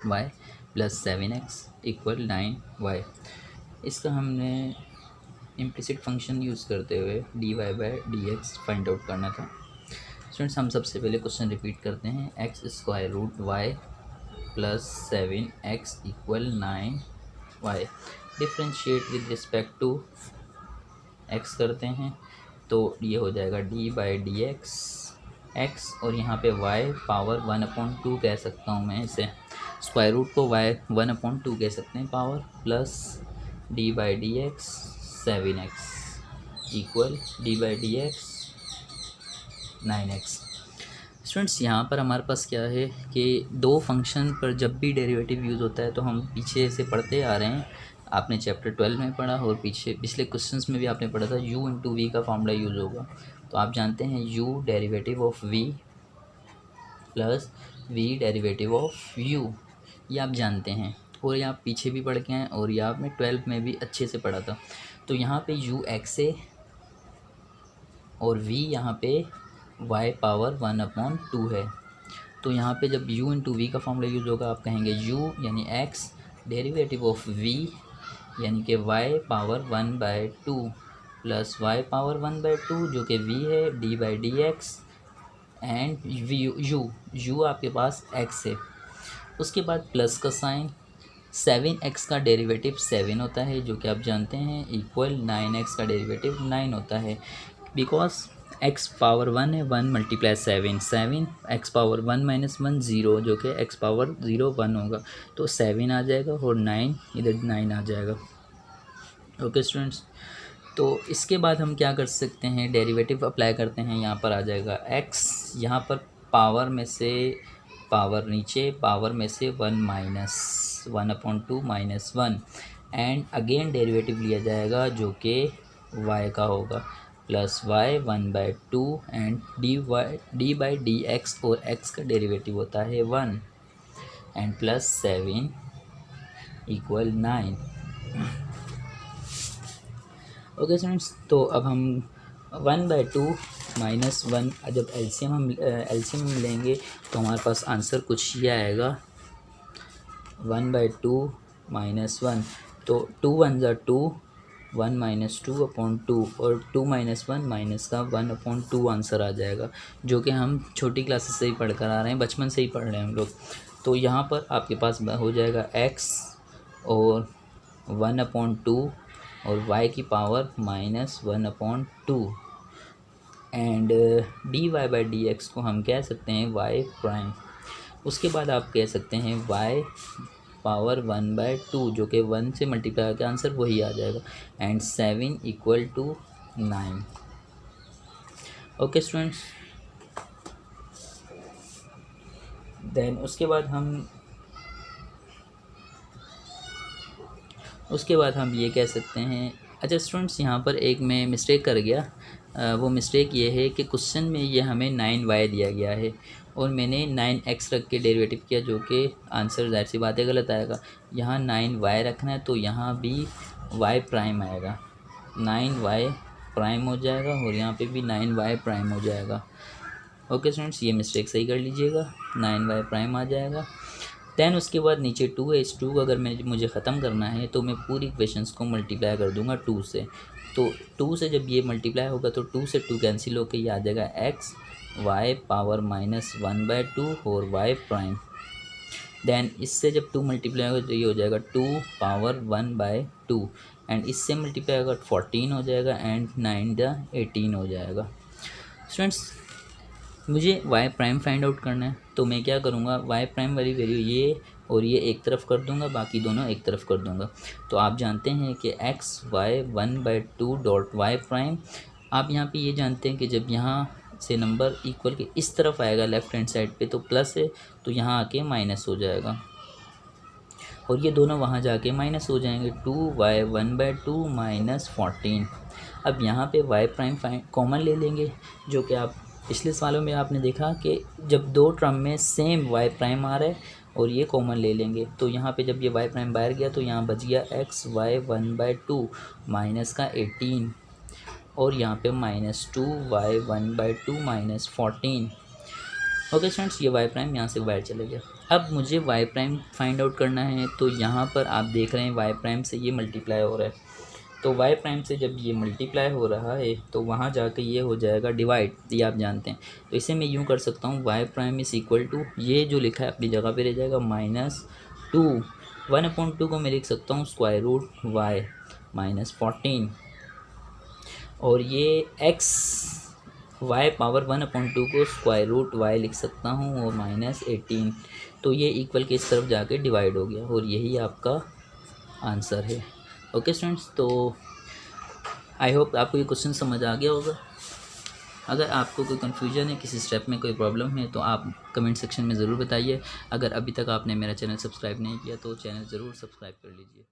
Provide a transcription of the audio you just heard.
Y plus 7x equal 9y। इसका हमने implicit function use करते हुए dy/dx फाइंड आउट करना था। स्टूडेंट्स, हम सबसे पहले क्वेश्चन रिपीट करते हैं। x square root y plus 7x equal 9y। Differentiate with respect to x करते हैं तो ये हो जाएगा d/dx x, और यहाँ पे y पावर 1/2 कह सकता हूँ मैं इसे। स्क्वायर रूट को y 1/2 कह सकते हैं power, plus d/dx 7x equal d/dx 9x। Students, यहाँ पर हमारे पास क्या है कि दो फंक्शन पर जब भी डेरिवेटिव यूज़ होता है तो हम पीछे से पढ़ते आ रहे हैं। आपने चैप्टर 12 में पढ़ा और पिछले क्वेश्चंस में भी आपने पढ़ा था u इंटू वी का फॉर्मूला यूज़ होगा। तो आप जानते हैं u derivative of v plus v derivative of u, ये आप जानते हैं और ये आप पीछे भी पढ़ के हैं और ये आपने 12 में भी अच्छे से पढ़ा था। तो यहाँ पे u x है और v यहाँ पे y पावर 1/2 है। तो यहाँ पे जब u इंटू वी का फॉर्मूला यूज़ होगा आप कहेंगे u यानी x डेरिवेटिव ऑफ v यानी कि y power 1/2 plus y power 1/2 जो कि v है d/dx एंड u आपके पास x है। उसके बाद प्लस का साइन, 7x का डेरिवेटिव 7 होता है जो कि आप जानते हैं, इक्वल 9x का डेरिवेटिव 9 होता है। बिकॉज x पावर 1 है, 1 मल्टीप्लाई 7 x पावर 1 माइनस 1 0 जो कि x पावर 0 1 होगा, तो 7 आ जाएगा और 9 इधर 9 आ जाएगा। ओके स्टूडेंट्स, तो इसके बाद हम क्या कर सकते हैं, डेरिवेटिव अप्लाई करते हैं। यहाँ पर आ जाएगा x, यहाँ पर पावर में से पावर नीचे, पावर में से 1 minus 1/2 minus 1 and again derivative लिया जाएगा जो कि y का होगा, प्लस y 1/2 एंड d/dx और x का डेरिवेटिव होता है 1 and plus 7 equal 9। Okay students, तो अब हम 1/2 माइनस 1 जब एलसीएम में लेंगे तो हमारे पास आंसर कुछ ये आएगा 1/2 माइनस 1, तो 2 1 ज़ा 2, 1 माइनस 2/2 और 2 माइनस 1 माइनस का 1/2 आंसर आ जाएगा, जो कि हम छोटी क्लासेस से ही पढ़ कर आ रहे हैं, बचपन से ही पढ़ रहे हैं हम लोग। तो यहाँ पर आपके पास हो जाएगा x और 1/2 और y की पावर माइनस 1/2 एंड dy/dx को हम कह सकते हैं y प्राइम। उसके बाद आप कह सकते हैं y पावर 1/2 जो कि 1 से मल्टीप्लाई का आंसर वही आ जाएगा and 7 equal to 9। Okay students, then उसके बाद हम ये कह सकते हैं। अच्छा स्टूडेंट्स, यहाँ पर एक मैं मिस्टेक कर गया। वो मिस्टेक ये है कि क्वेश्चन में ये हमें 9y दिया गया है और मैंने 9x रख के डेरिवेटिव किया, जो कि आंसर जाहिर सी बात है गलत आएगा। यहाँ 9y रखना है तो यहाँ भी y प्राइम आएगा, 9y प्राइम हो जाएगा और यहाँ पे भी 9y प्राइम हो जाएगा। ओके स्टूडेंट्स, ये मिस्टेक सही कर लीजिएगा, 9y प्राइम आ जाएगा। दैन उसके बाद नीचे 2 है, इस 2 को अगर मुझे ख़त्म करना है तो मैं पूरी इक्वेशंस को मल्टीप्लाई कर दूंगा 2 से। तो 2 से जब ये मल्टीप्लाई होगा तो 2 से 2 कैंसिल होकर ये आ जाएगा x y पावर माइनस 1/2 और y प्राइम। दैन इससे जब 2 मल्टीप्लाई होगा तो ये हो जाएगा 2 पावर 1/2 एंड इससे मल्टीप्लाई होगा 14 हो जाएगा एंड 9 द 18 हो जाएगा। स्टूडेंट्स, मुझे y प्राइम फाइंड आउट करना है तो मैं क्या करूँगा, y प्राइम वाली वैल्यू ये और ये एक तरफ कर दूंगा, बाकी दोनों एक तरफ कर दूंगा। तो आप जानते हैं कि x y 1/2 dot y prime, आप यहाँ पे ये जानते हैं कि जब यहाँ से नंबर इक्वल के इस तरफ आएगा लेफ़्ट हैंड साइड पे तो प्लस है, तो यहाँ आके माइनस हो जाएगा और ये दोनों वहाँ जाके माइनस हो जाएंगे, 2y 1/2 माइनस 14। अब यहाँ पे y प्राइम कॉमन ले लेंगे, जो कि आप पिछले सालों में आपने देखा कि जब दो टर्म में सेम y प्राइम आ रहा है और ये कॉमन ले लेंगे, तो यहाँ पे जब ये y प्राइम बाहर गया तो यहाँ बच गया x y 1/2 माइनस का 18 और यहाँ पे minus 2y 1/2 minus 14। Okay students, ये y प्राइम यहाँ से बाहर चले गया। अब मुझे वाई प्राइम फाइंड आउट करना है, तो यहाँ पर आप देख रहे हैं वाई प्राइम से ये मल्टीप्लाई हो रहा है, तो वाई प्राइम से जब ये मल्टीप्लाई हो रहा है तो वहाँ जाके ये हो जाएगा डिवाइड, ये आप जानते हैं। तो इसे मैं यूँ कर सकता हूँ, वाई प्राइम इस इक्वल टू, ये जो लिखा है अपनी जगह पे रह जाएगा, -2, 1/2 को मैं लिख सकता हूँ स्क्वायर रूट वाई -14, और ये x y पावर 1/2 को स्क्वायर रूट वाई लिख सकता हूँ और -18। तो ये इक्वल के इस तरफ जाके डिवाइड हो गया और यही आपका आंसर है। ओके स्टूडेंट्स, तो आई होप आपको ये क्वेश्चन समझ आ गया होगा। अगर आपको कोई कन्फ्यूजन है, किसी स्टेप में कोई प्रॉब्लम है, तो आप कमेंट सेक्शन में ज़रूर बताइए। अगर अभी तक आपने मेरा चैनल सब्सक्राइब नहीं किया तो चैनल ज़रूर सब्सक्राइब कर लीजिए।